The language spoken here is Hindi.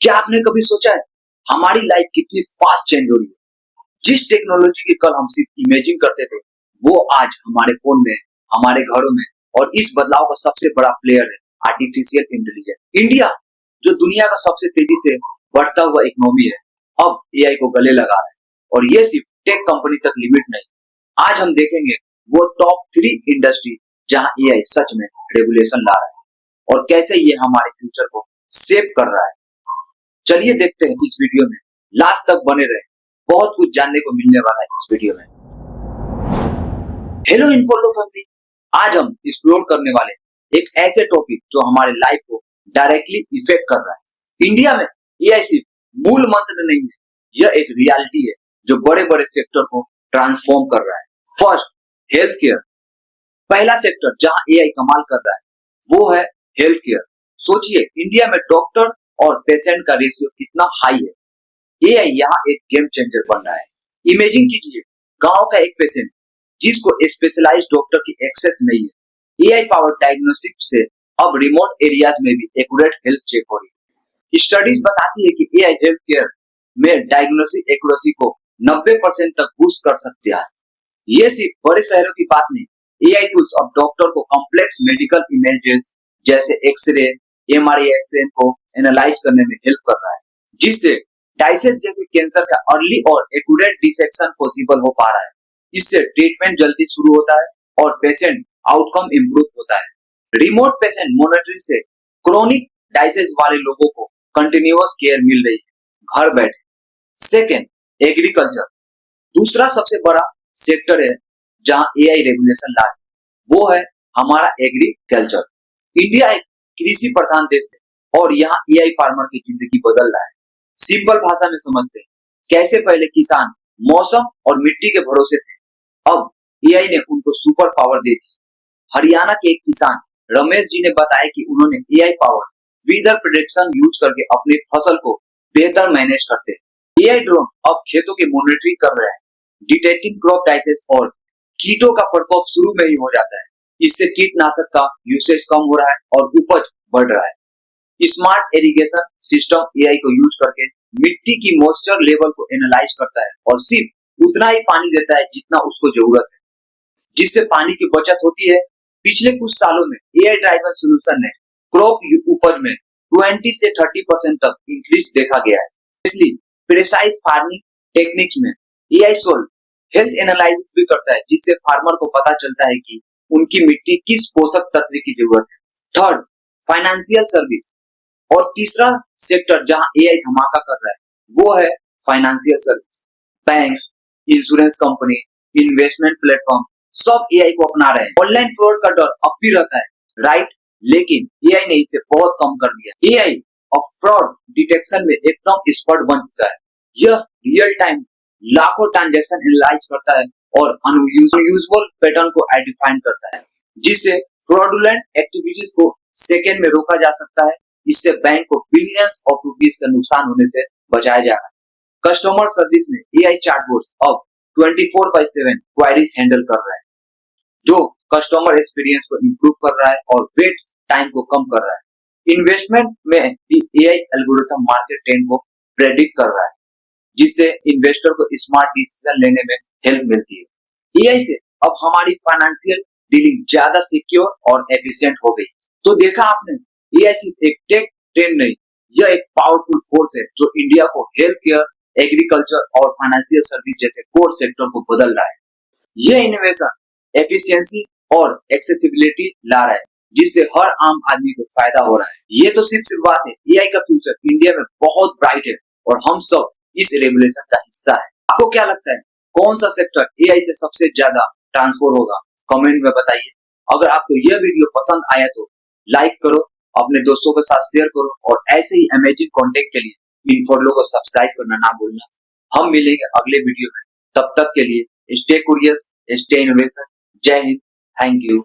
क्या आपने कभी सोचा है हमारी लाइफ कितनी फास्ट चेंज हो रही है? जिस टेक्नोलॉजी की कल हम सिर्फ इमेजिन करते थे, वो आज हमारे फोन में, हमारे घरों में, और इस बदलाव का सबसे बड़ा प्लेयर है आर्टिफिशियल इंटेलिजेंस। इंडिया, जो दुनिया का सबसे तेजी से बढ़ता हुआ इकोनॉमी है, अब एआई को गले लगा रहा है। और ये सिर्फ टेक कंपनी तक लिमिट नहीं। आज हम देखेंगे वो टॉप 3 इंडस्ट्री जहां एआई सच में रेगुलेशन ला रहा है और कैसे ये हमारे फ्यूचर को सेव कर रहा है। चलिए देखते हैं इस वीडियो में, लास्ट तक बने रहे, बहुत कुछ जानने को मिलने वाला है इस वीडियो में। हेलो इन्फोलो फैमिली, आज हम एक्सप्लोर करने वाले एक ऐसे टॉपिक जो हमारे लाइफ को डायरेक्टली इफेक्ट कर रहा है। इंडिया में एआई सिर्फ मूल मंत्र नहीं है, यह एक रियलिटी है जो बड़े बड़े सेक्टर को ट्रांसफॉर्म कर रहा है। First, health care. पहला सेक्टर जहां एआई कमाल कर रहा है वो है हेल्थ केयर। सोचिए, इंडिया में डॉक्टर और पेशेंट का रेशियो कितना हाई है। एआई यहाँ एक गेम चेंजर बन रहा है। इमेजिन कीजिए, गांव का एक पेशेंट जिसको स्पेशलाइज्ड डॉक्टर की एक्सेस नहीं है, एआई पावर डायग्नोस्टिक से अब रिमोट एरियाज में भी एक्यूरेट हेल्थ चेक हो रही है। स्टडीज बताती है कि एआई हेल्थ केयर में डायग्नोस्टिक एक्यूरेसी को 90% तक बूस्ट कर सकती है। ये सिर्फ बड़े शहरों की बात नहीं, एआई टूल्स अब डॉक्टर को कॉम्प्लेक्स मेडिकल इमेजेस जैसे एक्सरे, एमआरआई को एनालाइज करने में हेल्प कर रहा है, जिससे डायसिस जैसे कैंसर का अर्ली और एक्यूरेट डिसेक्शन पॉसिबल हो पा रहा है। इससे ट्रीटमेंट जल्दी शुरू होता है और पेशेंट आउटकम इंप्रूव होता है। रिमोट पेशेंट मॉनिटरिंग से क्रोनिक डायसिस वाले लोगों को कंटिन्यूअस केयर मिल रही है घर बैठे। Second, agriculture. दूसरा सबसे बड़ा सेक्टर है जहां एआई रेगुलेशन ला है, वो है हमारा एग्रीकल्चर। इंडिया एक कृषि प्रधान देश है और यहाँ एआई फार्मर की जिंदगी बदल रहा है। सिंपल भाषा में समझते हैं, कैसे पहले किसान मौसम और मिट्टी के भरोसे थे, अब एआई ने उनको सुपर पावर दे दी। हरियाणा के एक किसान रमेश जी ने बताया कि उन्होंने AI power weather prediction use करके अपनी फसल को बेहतर मैनेज करते हैं। एआई ड्रोन अब खेतों की मॉनिटरिंग कर रहा है, डिटेक्टिंग क्रॉप डाइसेस और कीटों का प्रकोप शुरू में ही हो जाता है। इससे कीटनाशक का यूसेज कम हो रहा है और उपज बढ़ रहा है। स्मार्ट इरिगेशन सिस्टम एआई को यूज करके मिट्टी की मॉइस्चर लेवल को एनालाइज करता है और सिर्फ उतना ही पानी देता है जितना उसको जरूरत है, जिससे पानी की बचत होती है। पिछले कुछ सालों में एआई ड्राइवन सोल्यूशन ने क्रॉप उपज में 20 से 30% तक इंक्रीज देखा गया है। इसलिए प्रिसाइज फार्मिंग टेक्निक्स में एआई सोल हेल्थ एनालिसिस भी करता है, जिससे फार्मर को पता चलता है कि उनकी मिट्टी किस पोषक तत्व की जरूरत है। Third, financial service. और तीसरा सेक्टर जहां एआई धमाका कर रहा है वो है financial service. Banks, insurance company, investment platform सब एआई को अपना रहे हैं। ऑनलाइन फ्रॉड का डर अब भी रहता है, राइट? लेकिन एआई ने इसे बहुत कम कर दिया। एआई अब फ्रॉड डिटेक्शन में एकदम एक्सपर्ट बन चुका है। यह रियल टाइम लाखों ट्रांजैक्शन एनालाइज करता है और अनयूजुअल पैटर्न को आइडेंटिफाई करता है, जिससे फ्रॉडुलेंट एक्टिविटीज को सेकेंड में रोका जा सकता है। इससे बैंक को बिलियंस ऑफ रुपीस का नुकसान होने से बचाया जा रहा है। कस्टमर सर्विस में एआई चैटबॉट्स अब 24/7 क्वेरीज हैंडल कर रहा है, जो कस्टमर एक्सपीरियंस को इंप्रूव कर रहा है और वेट टाइम को कम कर रहा है। इन्वेस्टमेंट में भी एआई एल्गोरिथम मार्केट ट्रेंड को प्रेडिक्ट कर रहा है, जिससे इन्वेस्टर को स्मार्ट डिसीजन लेने में हेल्प मिलती है। एआई से अब हमारी फाइनेंशियल डीलिंग ज्यादा सिक्योर और एफिशिएंट हो गई। तो देखा आपने, एआई सिर्फ एक टेक ट्रेंड नहीं, यह एक पावरफुल फोर्स है जो इंडिया को हेल्थ केयर, एग्रीकल्चर और फाइनेंशियल सर्विस जैसे कोर सेक्टर को बदल रहा है। यह इनोवेशन एफिशिएंसी और एक्सेसिबिलिटी ला रहा है, जिससे हर आम आदमी को फायदा हो रहा है। ये तो सिर्फ शुरुआत है, एआई का फ्यूचर इंडिया में बहुत ब्राइट है और हम सब इस रेवोल्यूशन का हिस्सा है। आपको क्या लगता है, कौन सा सेक्टर एआई से सबसे ज्यादा ट्रांसफॉर्म होगा? कमेंट में बताइए। अगर आपको यह वीडियो पसंद आया तो लाइक करो, अपने दोस्तों के साथ शेयर करो और ऐसे ही अमेजिंग कंटेंट के लिए इन्फोलो को सब्सक्राइब करना ना भूलना। हम मिलेंगे अगले वीडियो में, तब तक के लिए स्टे क्यूरियस, स्टे इनोवेशन। जय हिंद, थैंक यू।